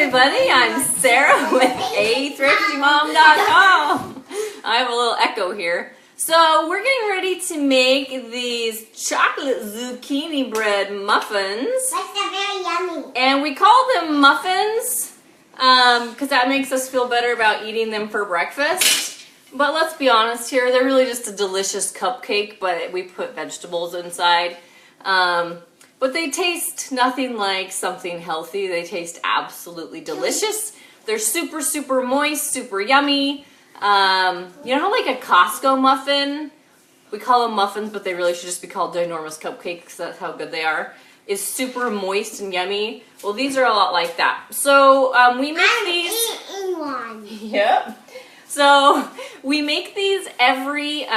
everybody, I'm Sarah with athriftymom.com. I have a little echo here. So we're getting ready to make these chocolate zucchini bread muffins. They're very yummy. And we call them muffins because that makes us feel better about eating them for breakfast. But let's be honest here, they're really just a delicious cupcake, but we put vegetables inside. But they taste nothing like something healthy. They taste absolutely delicious. They're super, super moist, super yummy. You know how like a Costco muffin, we call them muffins, but they really should just be called ginormous cupcakes because that's how good they are, is super moist and yummy. Well, these are a lot like that. So we make these. I'm eating one. Yep. So we make these every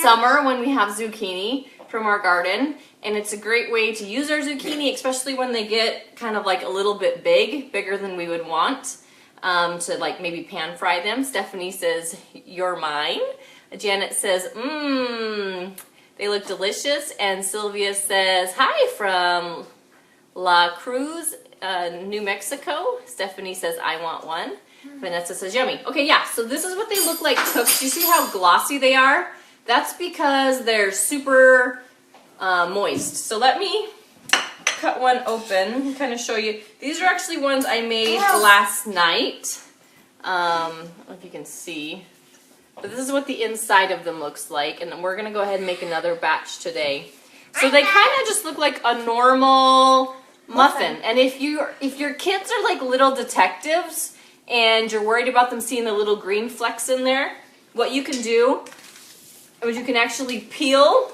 summer when we have zucchini from our garden, and it's a great way to use our zucchini, especially when they get kind of like a little bit bigger than we would want, to like maybe pan fry them. Stephanie says, "You're mine." Janet says, they look delicious. And Sylvia says, "Hi from La Cruz, New Mexico." Stephanie says, "I want one." Vanessa says, "Yummy." Okay, yeah, so this is what they look like cooked. Do you see how glossy they are? That's because they're super moist. So let me cut one open and kind of show you. These are actually ones I made last night. I don't know if you can see. But this is what the inside of them looks like. And then we're going to go ahead and make another batch today. So they kind of just look like a normal muffin. And if your kids are like little detectives and you're worried about them seeing the little green flecks in there, what you can do is you can actually peel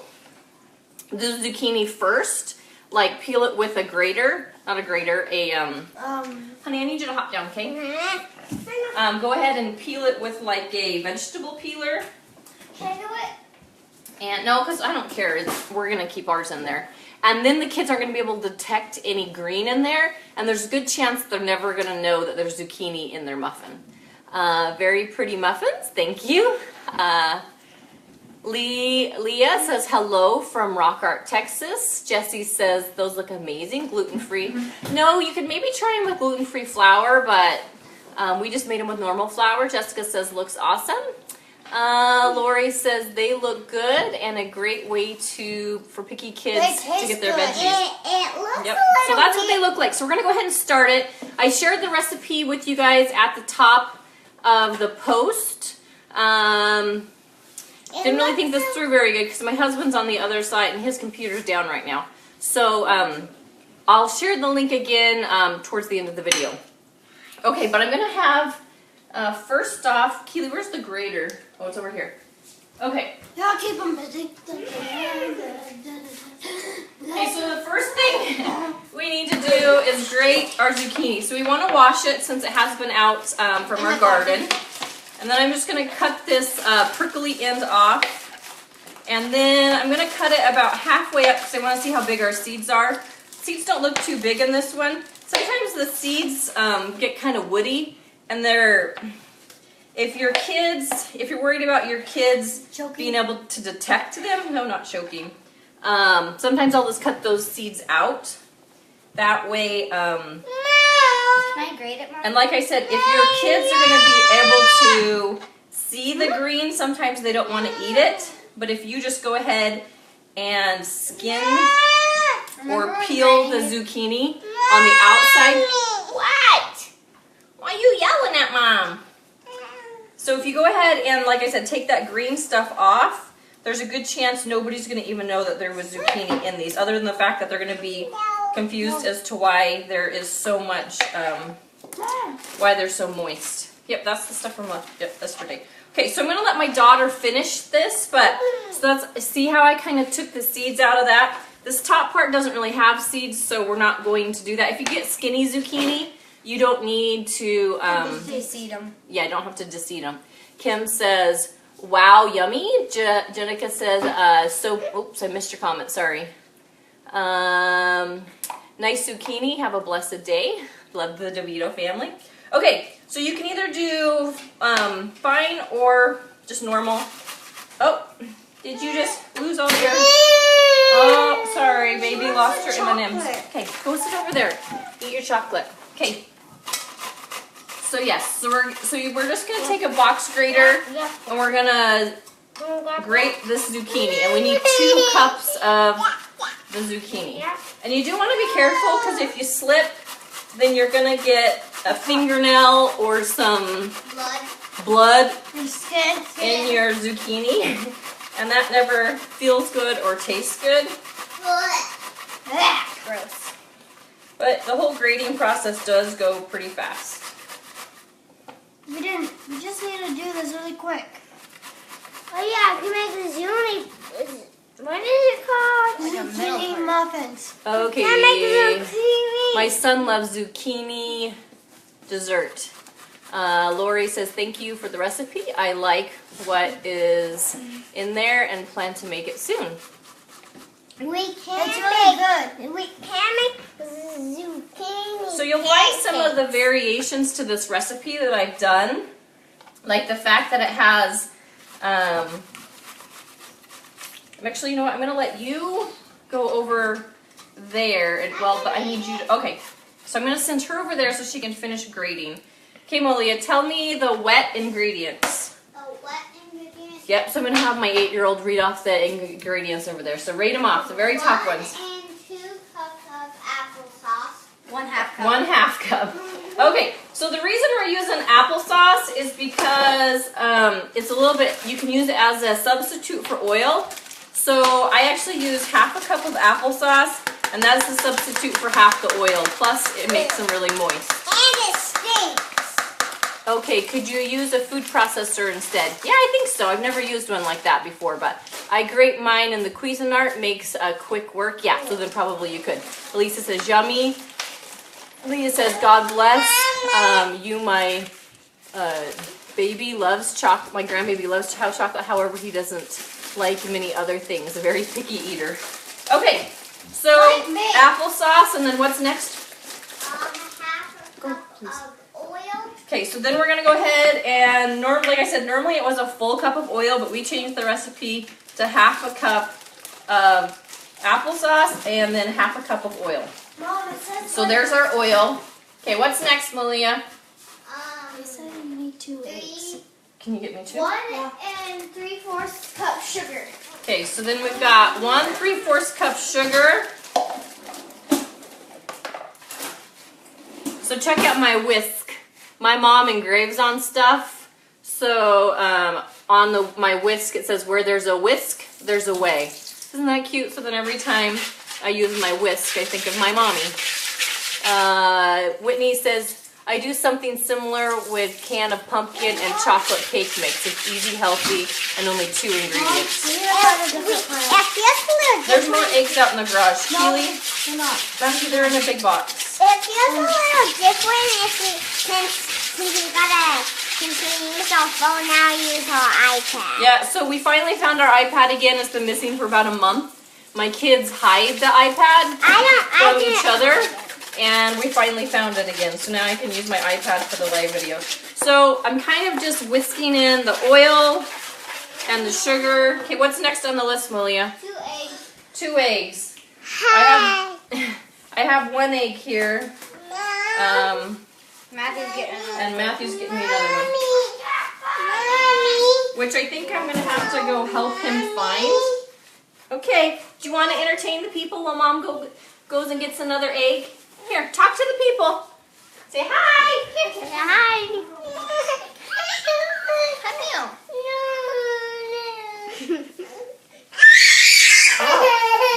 the zucchini first, like peel it with a grater, not a grater, honey, I need you to hop down, okay? Go ahead and peel it with like a vegetable peeler. Can I do it? And no, because I don't care. We're going to keep ours in there. And then the kids aren't going to be able to detect any green in there, and there's a good chance they're never going to know that there's zucchini in their muffin. Very pretty muffins, thank you. Leah says hello from Rock Art, Texas. Jessie says those look amazing, gluten-free. No, you could maybe try them with gluten-free flour, but we just made them with normal flour. Jessica says looks awesome. Lori says they look good and a great way for picky kids to get their veggies. It looks Yep. a little So that's what they look like. So we're going to go ahead and start it. I shared the recipe with you guys at the top of the post. Didn't really think this through very good because my husband's on the other side and his computer's down right now. So I'll share the link again towards the end of the video. Okay, but I'm going to have, first off, Keely, where's the grater? Oh, it's over here. Okay. Yeah, keep them busy. Okay, so the first thing we need to do is grate our zucchini. So we want to wash it since it has been out from our garden. And then I'm just going to cut this prickly end off. And then I'm going to cut it about halfway up because I want to see how big our seeds are. Seeds don't look too big in this one. Sometimes the seeds get kind of woody. And if you're worried about your kids being able to detect them, no, not choking. Sometimes I'll just cut those seeds out. That way, Can I grate it more? and like I said, if your kids are going to be able to see the green, sometimes they don't want to eat it. But if you just go ahead and skin or peel the zucchini on the outside. What? Why are you yelling at Mom? So if you go ahead and, like I said, take that green stuff off, there's a good chance nobody's going to even know that there was zucchini in these, other than the fact that they're going to be confused as to why there is so much, why they're so moist. Yep, that's the stuff from yesterday. Okay, so I'm going to let my daughter finish this, but so see how I kind of took the seeds out of that? This top part doesn't really have seeds, so we're not going to do that. If you get skinny zucchini, you don't need to de-seed them. Yeah, I don't have to de-seed them. Kim says, wow, yummy. Jenica says, oops, I missed your comment, sorry. Nice zucchini, have a blessed day. Love the DeVito family. Okay, so you can either do fine or just normal. Oh, did you just lose all your... Oh, sorry, baby lost her M&Ms. Chocolate. Okay, go sit over there. Eat your chocolate. Okay. So yes, so we're just gonna take a box grater and we're gonna grate this zucchini, and we need 2 cups of the zucchini. And you do want to be careful because if you slip, then you're gonna get a fingernail or some blood in your zucchini, and that never feels good or tastes good. Gross. But the whole grating process does go pretty fast. We just need to do this really quick. Oh yeah, we make the zucchini. What is it called? Zucchini muffins. Okay. Can I make the zucchini? My son loves zucchini dessert. Lori says, thank you for the recipe. I like what is in there and plan to make it soon. We can We can make zucchini. So you'll like some of the variations to this recipe that I've done. Like the fact that it has, actually, you know what, I'm going to let you go over there. And, well, but I need you to, okay. So I'm going to send her over there so she can finish grating. Okay, Malia, tell me the wet ingredients. Oh, wet ingredients? Yep, so I'm going to have my 8-year-old read off the ingredients over there. So rate them off, the very top ones. 1 and 2 cups of applesauce. 1/2 cup. 1/2 cup. Okay, so the reason we're using applesauce is because it's a little bit, you can use it as a substitute for oil. So I actually use 1/2 cup of applesauce, and that's the substitute for half the oil. Plus, it makes them really moist. And it stinks. Okay, could you use a food processor instead? Yeah, I think so. I've never used one like that before, but I grate mine and the Cuisinart makes a quick work. Yeah, so then probably you could. Elisa says yummy. Leah says God bless. You, my baby loves chocolate. My grandbaby loves chocolate. However, he doesn't like many other things. A very picky eater. Okay, so applesauce, and then what's next? 1/2 cup of oil. Okay, so then we're gonna go ahead and like I said, normally it was a full cup of oil, but we changed the recipe to 1/2 cup of applesauce and then 1/2 cup of oil. Mom, it says So there's our oil. Okay, what's next, Malia? It said you need 2 eggs. Can you get me 2? 1 and 3/4 cup sugar. Okay, so then we've got 1 3/4 cup sugar. So check out my whisk. My mom engraves on stuff. So on my whisk it says where there's a whisk, there's a way. Isn't that cute? So then every time I use my whisk, I think of my mommy. Whitney says, I do something similar with can of pumpkin and chocolate cake mix. It's easy, healthy, and only 2 ingredients. There's more eggs out in the garage. Keely, Matthew, they're in a big box. It feels a little different since we gotta continue use our phone now, use our iPad. Yeah, so we finally found our iPad again. It's been missing for about a month. My kids hide the iPad from each other, and we finally found it again. So now I can use my iPad for the live video. So I'm kind of just whisking in the oil and the sugar. Okay, what's next on the list, Malia? 2 eggs. 2 eggs. Hi. I have 1 egg here. Matthew's getting another. And Matthew's getting me another one. Which I think I'm going to have to go help him find. Okay, do you want to entertain the people while Mom goes and gets another egg? Here, talk to the people. Say hi. Say hi. Come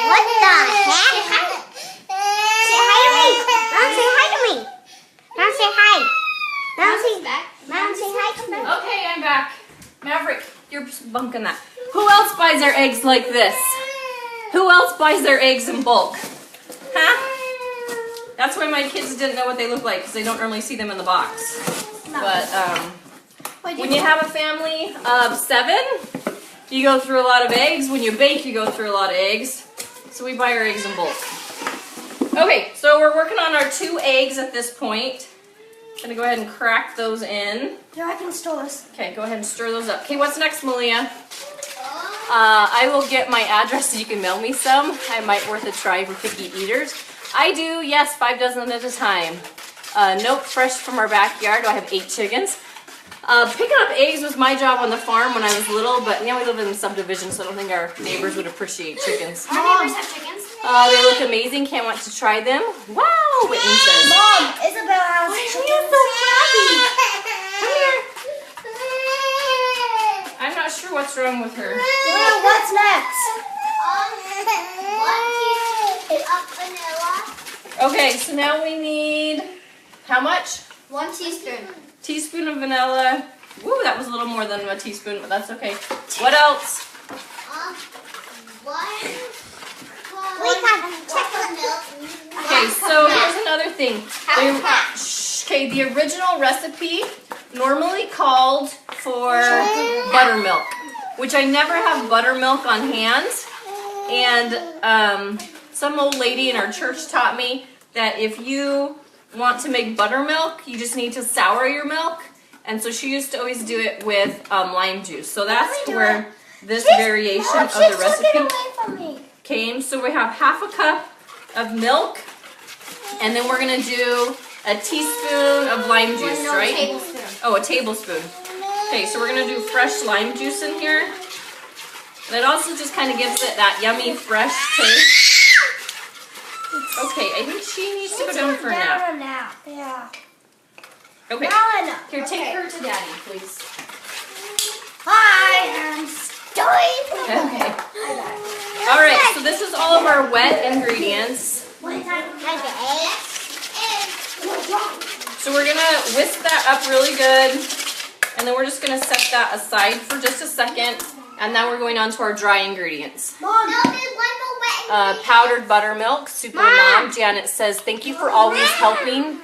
What the heck? Say hi to me. Mom, say hi to me. Mom, say hi. Mom, say hi to me. Okay, I'm back. Maverick, you're bunking that. Who else buys their eggs like this? Who else buys their eggs in bulk? Huh? That's why my kids didn't know what they look like, because they don't normally see them in the box. But when you have a family of 7, you go through a lot of eggs. When you bake, you go through a lot of eggs. So we buy our eggs in bulk. Okay, so we're working on our 2 eggs at this point. I'm gonna go ahead and crack those in. Yeah, I can store this. Okay, go ahead and stir those up. Okay, what's next, Malia? I will get my address so you can mail me some. I might worth a try for picky eaters. I do, yes, 5 dozen at a time. Nope, fresh from our backyard. I have 8 chickens. Picking up eggs was my job on the farm when I was little, but now we live in a subdivision, so I don't think our neighbors would appreciate chickens. Our neighbors have chickens. They look amazing. Can't wait to try them. Wow, Whitney says. Mom, Isabel has chickens. so happy. Come here. I'm not sure what's wrong with her. Well, what's next? 1 teaspoon of vanilla. Okay, so now we need, how much? 1 teaspoon. Teaspoon of vanilla. Woo, that was a little more than a teaspoon, but that's okay. What else? 1 chocolate milk. Okay, so here's another thing. Okay, the original recipe normally called for buttermilk, which I never have buttermilk on hand. And some old lady in our church taught me that if you want to make buttermilk, you just need to sour your milk. And so she used to always do it with lime juice. So that's where this variation of the recipe came. So we have half a cup of milk, and then we're gonna do a teaspoon of lime juice, right? Tablespoon. Oh, a tablespoon. Okay, so we're gonna do fresh lime juice in here. And it also just kind of gives it that yummy, fresh taste. Okay, I think she needs to go down for a nap. Yeah. Okay, Now enough. here, take her to daddy, please. Hi, I'm starving. Okay. All right, so this is all of our wet ingredients. So we're gonna whisk that up really good, and then we're just gonna set that aside for just a second, and now we're going on to our dry ingredients. Mom, Powdered buttermilk, Super Mom. Janet says, thank you for always helping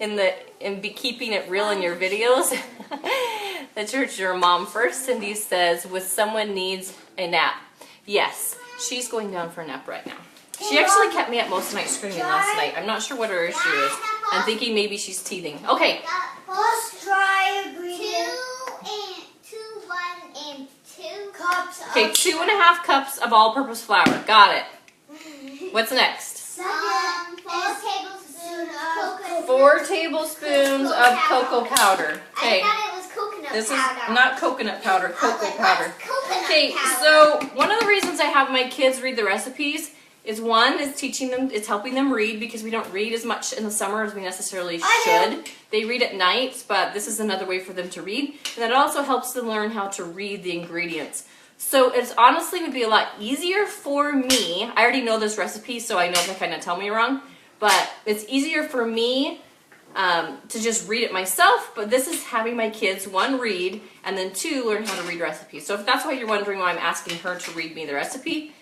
in keeping it real in your videos. The church, your mom first. Cindy says, with someone needs a nap. Yes, she's going down for a nap right now. She actually kept me up most of the night screaming last night. I'm not sure what her issue is. I'm thinking maybe she's teething. Okay. let's try ingredients. 2 cups. Okay, 2.5 cups of all-purpose flour. Got it. What's next? 4 tablespoons of coconut. 4 tablespoons of cocoa powder. Okay. I thought it was coconut This is powder. not coconut powder, cocoa powder. Coconut Okay, powder. so one of the reasons I have my kids read the recipes is one, is teaching them, it's helping them read because we don't read as much in the summer as we necessarily should. They read at night, but this is another way for them to read. And it also helps them learn how to read the ingredients. So it's honestly would be a lot easier for me. I already know this recipe, so I know if they kind of tell me wrong. But it's easier for me to just read it myself, but this is having my kids, 1, read, and then 2, learn how to read recipes. So if that's why you're wondering why I'm asking her to read me the recipe,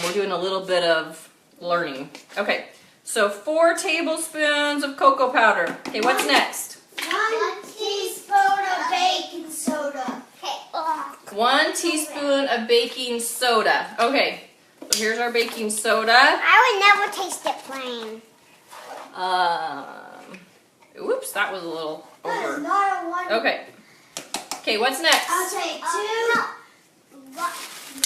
we're doing a little bit of learning. Okay, so 4 tablespoons of cocoa powder. Okay, what's next? 1 teaspoon of baking soda. 1 teaspoon of baking soda. Okay, so here's our baking soda. I would never taste it plain. Oops, that was a little That is over. not a one. Okay. Okay, what's next? I'll take 2.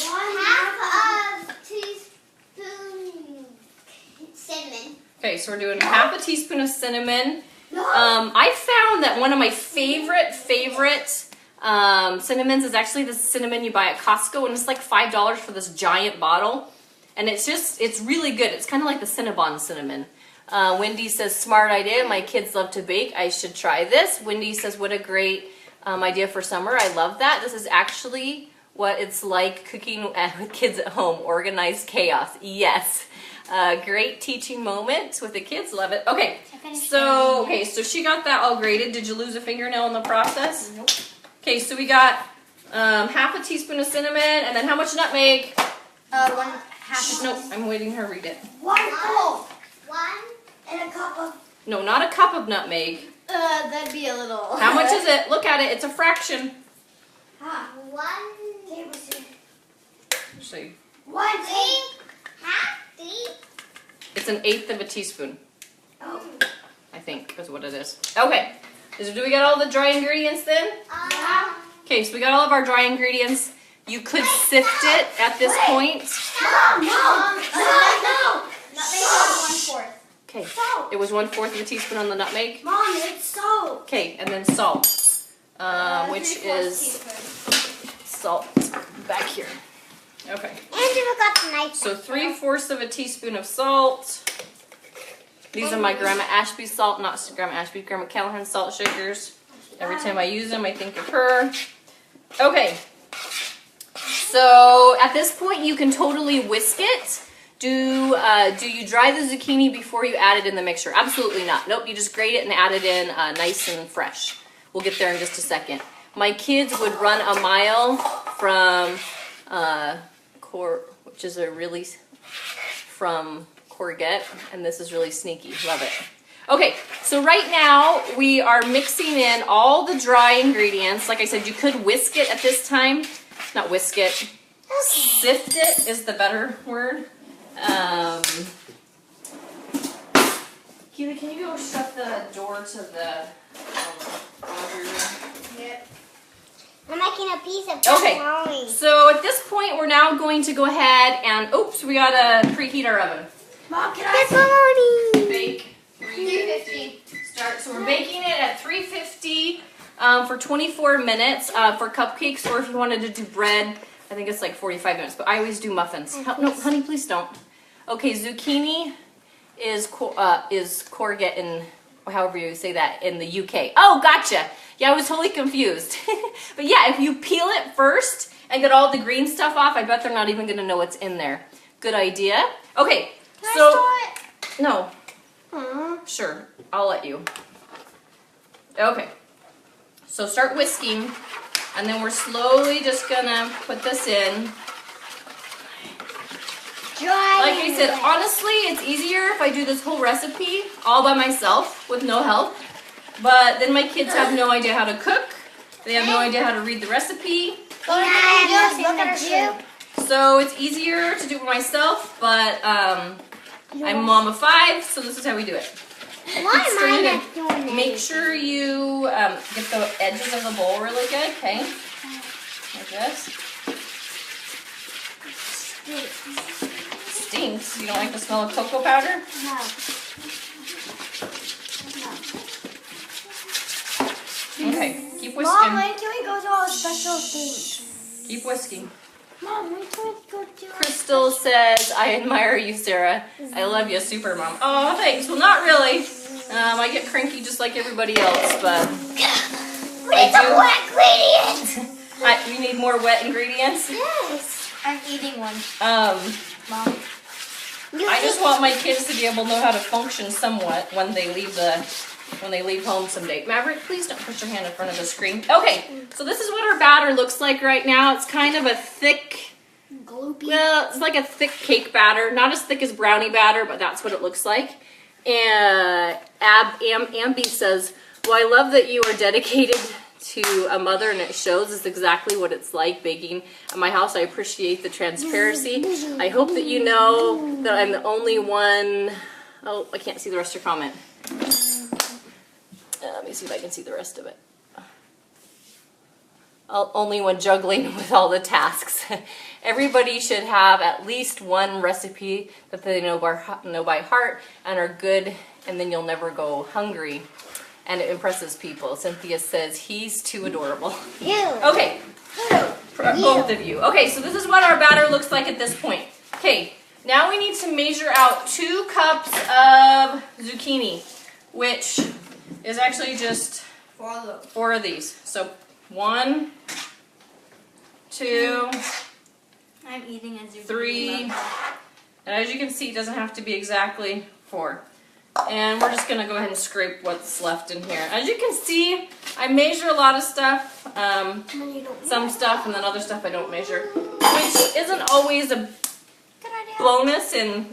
Half of teaspoon cinnamon. Okay, so we're doing half a teaspoon of cinnamon. No. I found that one of my favorite cinnamons is actually the cinnamon you buy at Costco, and it's like $5 for this giant bottle. And it's really good. It's kind of like the Cinnabon cinnamon. Wendy says, smart idea. My kids love to bake. I should try this. Wendy says, what a great idea for summer. I love that. This is actually what it's like cooking with kids at home. Organized chaos. Yes. Great teaching moment with the kids. Love it. Okay. So she got that all grated. Did you lose a fingernail in the process? Nope. Okay, so we got half a teaspoon of cinnamon, and then how much nutmeg? 1/2. Nope, I'm waiting her to read it. 1 full 1. and a cup of. No, not a cup of nutmeg. That'd be a little. How much is it? Look at it. It's a fraction. 1 tablespoon. See, 1 half tea. it's 1/8 of a teaspoon, Oh. I think, is what it is. Okay, do we got all the dry ingredients then? Okay, so we got all of our dry ingredients. You could sift it at this point. Mom, no. Nutmeg is 1/4. Okay, it was 1/4 of a teaspoon on the nutmeg. Mom, it's salt. Okay, and then salt, which 3/4 is teaspoon. salt back here. Okay, And you forgot the knife. so 3/4 of a teaspoon of salt. These are my Grandma Ashby's salt, not Grandma Ashby's, Grandma Callahan's salt shakers. Every time I use them, I think of her. Okay, so at this point, you can totally whisk it. Do you dry the zucchini before you add it in the mixture? Absolutely not. Nope, you just grate it and add it in nice and fresh. We'll get there in just a second. My kids would run a mile from which is from courgette, and this is really sneaky. Love it. Okay, so right now we are mixing in all the dry ingredients. Like I said, you could whisk it at this time. Not whisk it. Sift it is the better word. Keely, can you go shut the door to the laundry room? Yep. I'm making a piece of Okay, pepperoni. so at this point we're now going to go ahead and, oops, we gotta preheat our oven. Mom, can Pepperoni. Bake 350. Start. So we're baking it at 350 for 24 minutes for cupcakes, or if you wanted to do bread, I think it's like 45 minutes. But I always do muffins. No, honey, please don't. Okay, zucchini is courgette in, however you say that, in the UK. Oh, gotcha. Yeah, I was totally confused. But yeah, if you peel it first and get all the green stuff off, I bet they're not even gonna know what's in there. Good idea. Okay, no. Sure, I'll let you. Okay, so start whisking, and then we're slowly just gonna put this in. Like I said, honestly, it's easier if I do this whole recipe all by myself with no help. But then my kids have no idea how to cook. They have no idea how to read the recipe. Look at her shoe. So it's easier to do it myself, but I'm a mom of 5, so this is how we do it. Why am I not doing it? Make sure you get the edges of the bowl really good, okay? Like this. Stinks. You don't like the smell of cocoa powder? No. Okay, keep whisking. Mom, when can we go to all special things? Keep whisking. Mom, when can we go to Crystal says, I admire you, Sarah. I love you, super mom. Oh, thanks. Well, not really. I get cranky just like everybody else, but We need some wet ingredients. we need more wet ingredients. Yes. I'm eating one. Mom. I just want my kids to be able to know how to function somewhat when they leave home someday. Maverick, please don't put your hand in front of the screen. Okay, so this is what our batter looks like right now. It's kind of a thick, Gloopy. well, it's like a thick cake batter. Not as thick as brownie batter, but that's what it looks like. And Ambi says, well, I love that you are dedicated to a mother, and it shows. It's exactly what it's like baking at my house. I appreciate the transparency. I hope that you know that I'm the only one. Oh, I can't see the rest of your comment. Let me see if I can see the rest of it. Only one juggling with all the tasks. Everybody should have at least one recipe that they know by heart and are good, and then you'll never go hungry. And it impresses people. Cynthia says, he's too adorable. You. Okay, both of you. Okay, so this is what our batter looks like at this point. Okay, now we need to measure out 2 cups of zucchini, which is actually just 4 of these. So 1, 2, I'm eating a zucchini. 3, and as you can see, it doesn't have to be exactly 4. And we're just gonna go ahead and scrape what's left in here. As you can see, I measure a lot of stuff, some stuff, and then other stuff I don't measure, which isn't always a bonus and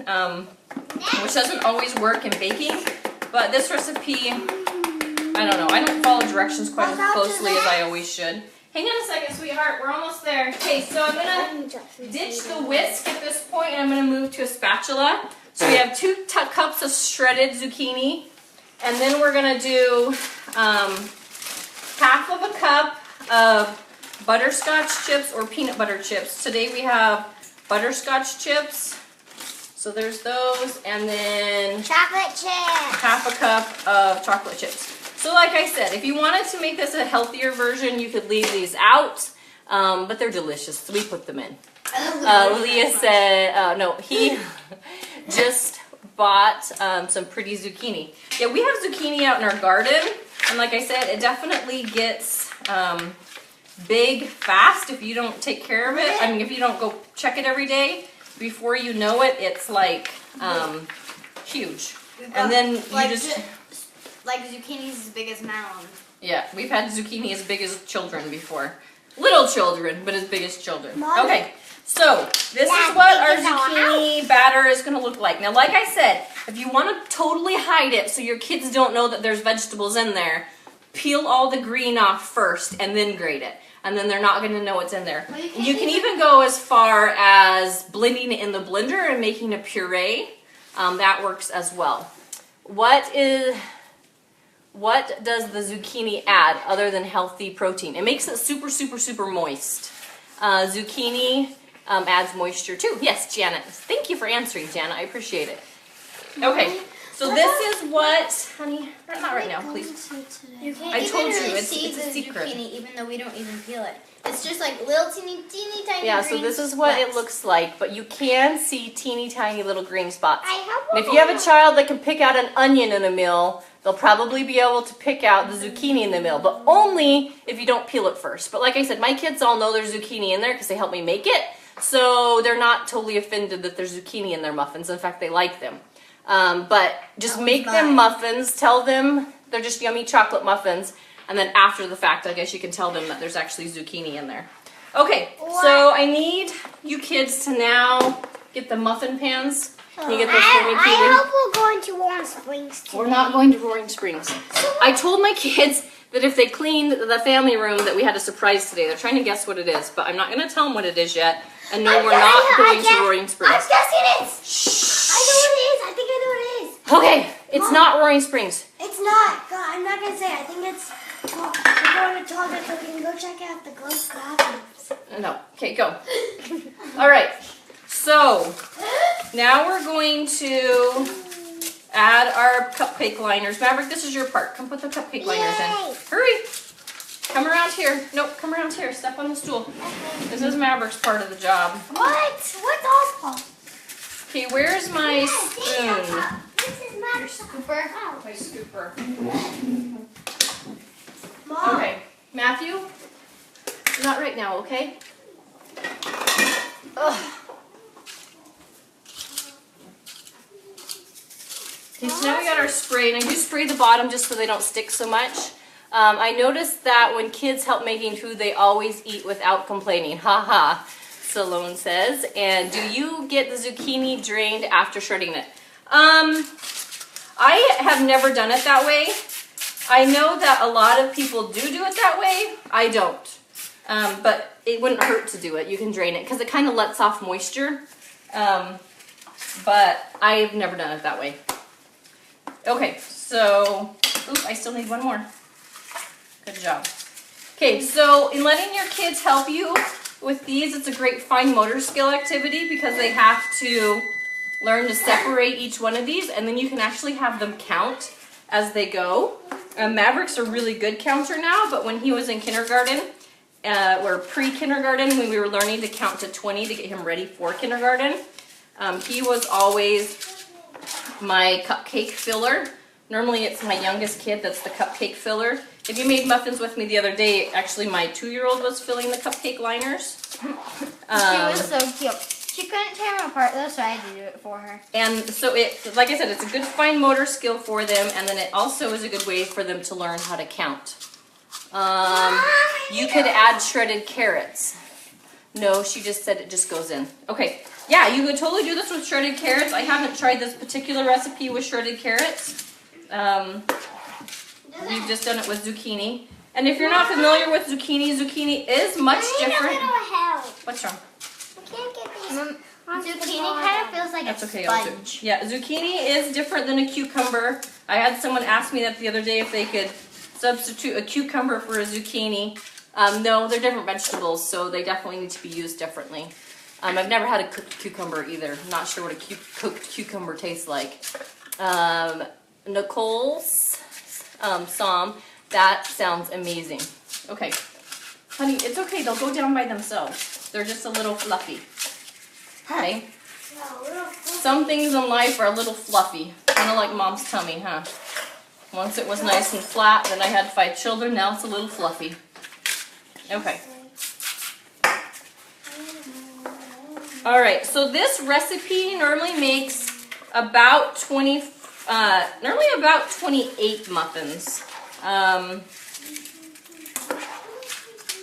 which doesn't always work in baking. But this recipe, I don't know, I don't follow directions quite as closely as I always should. Hang on a second, sweetheart, we're almost there. Okay, so I'm gonna ditch the whisk at this point, and I'm gonna move to a spatula. So we have 2 cups of shredded zucchini, and then we're gonna do half of a cup of butterscotch chips or peanut butter chips. Today we have butterscotch chips. So there's those, and then Chocolate chips. half a cup of chocolate chips. So like I said, if you wanted to make this a healthier version, you could leave these out, but they're delicious, so we put them in. Leah said, no, he just bought some pretty zucchini. Yeah, we have zucchini out in our garden, and like I said, it definitely gets big fast if you don't take care of it. I mean, if you don't go check it every day. Before you know it, it's like huge. And then you like just... like zucchinis as big as melons. Yeah, we've had zucchini as big as children before. Little children, but as big as children. Mom. Okay, so this is what our zucchini batter is going to look like. Now, like I said, if you want to totally hide it so your kids don't know that there's vegetables in there, peel all the green off first and then grate it. And then they're not going to know what's in there. Well, you can even go as far as blending it in the blender and making a puree. That works as well. What does the zucchini add other than healthy protein? It makes it super, super, super moist. Zucchini adds moisture too. Yes, Janet. Thank you for answering, Janet. I appreciate it. Okay, so this is what, honey, not right now, please. You can't I told even you, really it's see a the secret. zucchini, even though we don't even peel it. It's just like little teeny tiny Yeah, so green this is what it spots. looks like, but you can see teeny tiny little green spots. I hope And if you have a child that can pick out an onion in a meal, they'll probably be able to pick out the zucchini in the meal, but only if you don't peel it first. But like I said, my kids all know there's zucchini in there because they help me make it, so they're not totally offended that there's zucchini in their muffins. In fact, they like them. But just That make one's them mine. muffins, tell them they're just yummy chocolate muffins, and then after the fact, I guess you can tell them that there's actually zucchini in there. Okay, so I need you kids to now get the muffin pans. Can you get those for me, I Keely? hope we're going to Warm Springs today. We're not going to Roaring Springs. I told my kids that if they cleaned the family room that we had a surprise today. They're trying to guess what it is, but I'm not going to tell them what it is yet. And no, we're not going to Roaring I'm Springs. guessing it. Shh. I know what it is. I think I know what it is. Okay, it's not Roaring Springs. It's not. God, I'm not going to say it. I think it's... Well, we're going to Target so we can go check out the girls' bathrooms. No. Okay, go. All right. So now we're going to add our cupcake liners. Maverick, this is your part. Come put the cupcake liners in. Yay. Hurry. Come around here. Nope, come around here. Step on the stool. This is Maverick's part of the job. What? What's Oswald? Okay, where's my spoon? This is my Scooper. My scooper. Mom. Okay, Matthew? Not right now, okay? Ugh. Okay, so now we got our spray, and I do spray the bottom just so they don't stick so much. I noticed that when kids help making food, they always eat without complaining. Ha ha, Salone says. And do you get the zucchini drained after shredding it? I have never done it that way. I know that a lot of people do it that way. I don't. But it wouldn't hurt to do it. You can drain it because it kind of lets off moisture. But I've never done it that way. Okay, so, oop, I still need one more. Good job. Okay, so in letting your kids help you with these, it's a great fine motor skill activity because they have to learn to separate each one of these, and then you can actually have them count as they go. Maverick's a really good counter now, but when he was in kindergarten, or pre-kindergarten, when we were learning to count to 20 to get him ready for kindergarten, he was always my cupcake filler. Normally it's my youngest kid that's the cupcake filler. If you made muffins with me the other day, actually my 2-year-old was filling the cupcake liners. She was so cute. She couldn't tear them apart though, so I had to do it for her. And so it, like I said, it's a good fine motor skill for them, and then it also is a good way for them to learn how to count. You could add shredded carrots. No, she just said it just goes in. Okay, yeah, you could totally do this with shredded carrots. I haven't tried this particular recipe with shredded carrots. We've just done it with zucchini. And if you're not familiar with zucchini, zucchini is much different. What's wrong? I can't get these. Zucchini kind of feels like That's a okay, I'll do sponge. it. Yeah, zucchini is different than a cucumber. I had someone ask me that the other day if they could substitute a cucumber for a zucchini. No, they're different vegetables, so they definitely need to be used differently. I've never had a cooked cucumber either. I'm not sure what a cooked cucumber tastes like. Nicole's Psalm, that sounds amazing. Okay, honey, it's okay. They'll go down by themselves. They're just a little fluffy. Okay. Some things in life are a little fluffy, kind of like mom's tummy, huh? Once it was nice and flat, then I had 5 children, now it's a little fluffy. Okay. Alright, so this recipe normally makes about 28 muffins.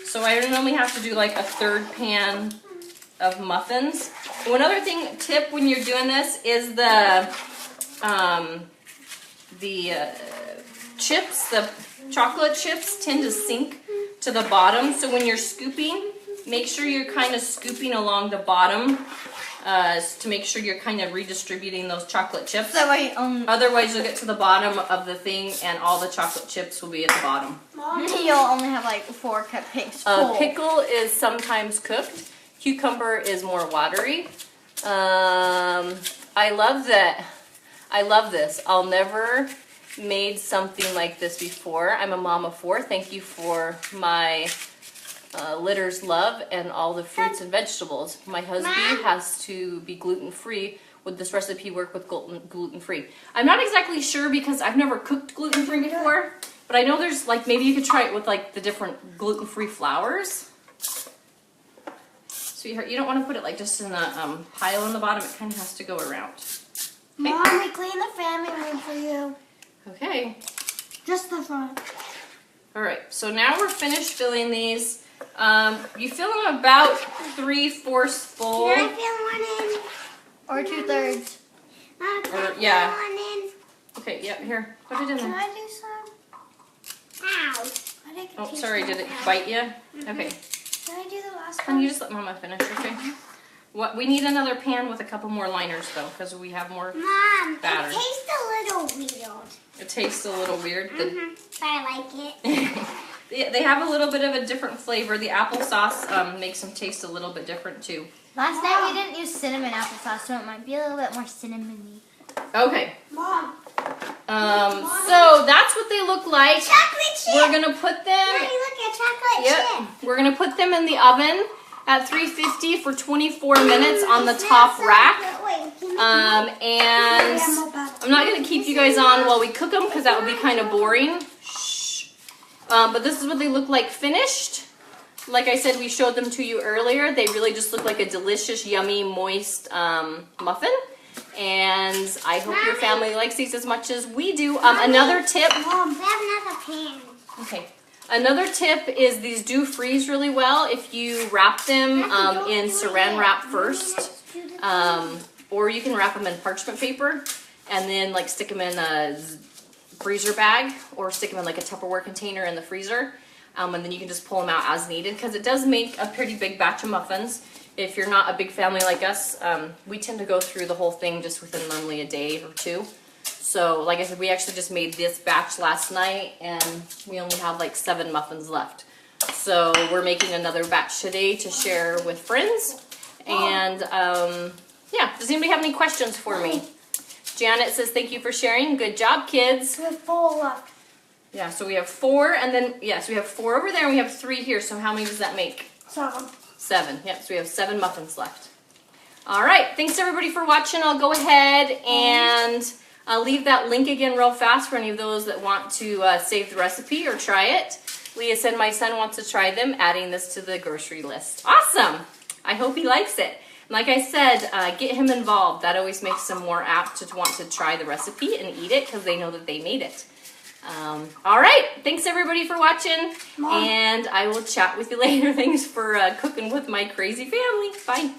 So I normally have to do like a 3rd pan of muffins. One other tip when you're doing this is the chips, the chocolate chips tend to sink to the bottom. So when you're scooping, make sure you're kind of scooping along the bottom to make sure you're kind of redistributing those chocolate chips. That way, otherwise you'll get to the bottom of the thing and all the chocolate chips will be at the bottom. You'll only have like 4 cupcakes full. Pickle is sometimes cooked. Cucumber is more watery. I love that. I love this. I'll never made something like this before. I'm a mom of 4. Thank you for my Litter's love and all the fruits and vegetables. My husband has to be gluten-free. Would this recipe work with gluten-free? I'm not exactly sure because I've never cooked gluten-free before, but I know there's like, maybe you could try it with like the different gluten-free flours. Sweetheart, you don't want to put it like just in a pile on the bottom. It kind of has to go around. Okay. Mom, we cleaned the family room for you. Okay. Just the front. All right, so now we're finished filling these. You fill them about 3/4 full. Can I fill one in? Or 2/3. Mom, can I fill yeah. one in? Okay, yeah, here. Put it in Can there. I do some? Ow. I didn't Oh, taste sorry, that did it bad. bite you? Okay. Can I do the last Honey, one? you just let Mama finish, okay? What? We need another pan with a couple more liners, though, because we have more. Mom, batter. it tastes a little weird. It tastes a little weird. But I like it. They have a little bit of a different flavor. The applesauce makes them taste a little bit different, too. Last night we didn't use cinnamon applesauce, so it might be a little bit more cinnamony. Okay. Mom. So that's what they look like. Chocolate chip. We're gonna put them. Mommy, look at chocolate chip. We're gonna put them in the oven at 350 for 24 minutes on the top rack. And I'm not gonna keep you guys on while we cook them because that would be kind of boring. Shh. But this is what they look like finished. Like I said, we showed them to you earlier. They really just look like a delicious, yummy, moist muffin. And I hope your family likes these as much as we do. Another tip. Mom, we have another pan. Okay. Another tip is these do freeze really well if you wrap them in saran wrap first. Or you can wrap them in parchment paper and then like stick them in a freezer bag or stick them in like a Tupperware container in the freezer. And then you can just pull them out as needed because it does make a pretty big batch of muffins. If you're not a big family like us, we tend to go through the whole thing just within normally a day or 2. So, like I said, we actually just made this batch last night, and we only have like 7 muffins left. So, we're making another batch today to share with friends. And, yeah, does anybody have any questions for me? Janet says, thank you for sharing. Good job, kids. We have 4 left. Yeah, so we have 4, and then, so we have 4 over there, and we have 3 here. So, how many does that make? 7. Yep, so we have 7 muffins left. All right, thanks everybody for watching. I'll go ahead and I'll leave that link again real fast for any of those that want to save the recipe or try it. Leah said my son wants to try them, adding this to the grocery list. Awesome! I hope he likes it. Like I said, get him involved. That always makes them more apt to want to try the recipe and eat it because they know that they made it. All right, thanks everybody for watching, and I will chat with you later. Thanks for cooking with my crazy family. Bye.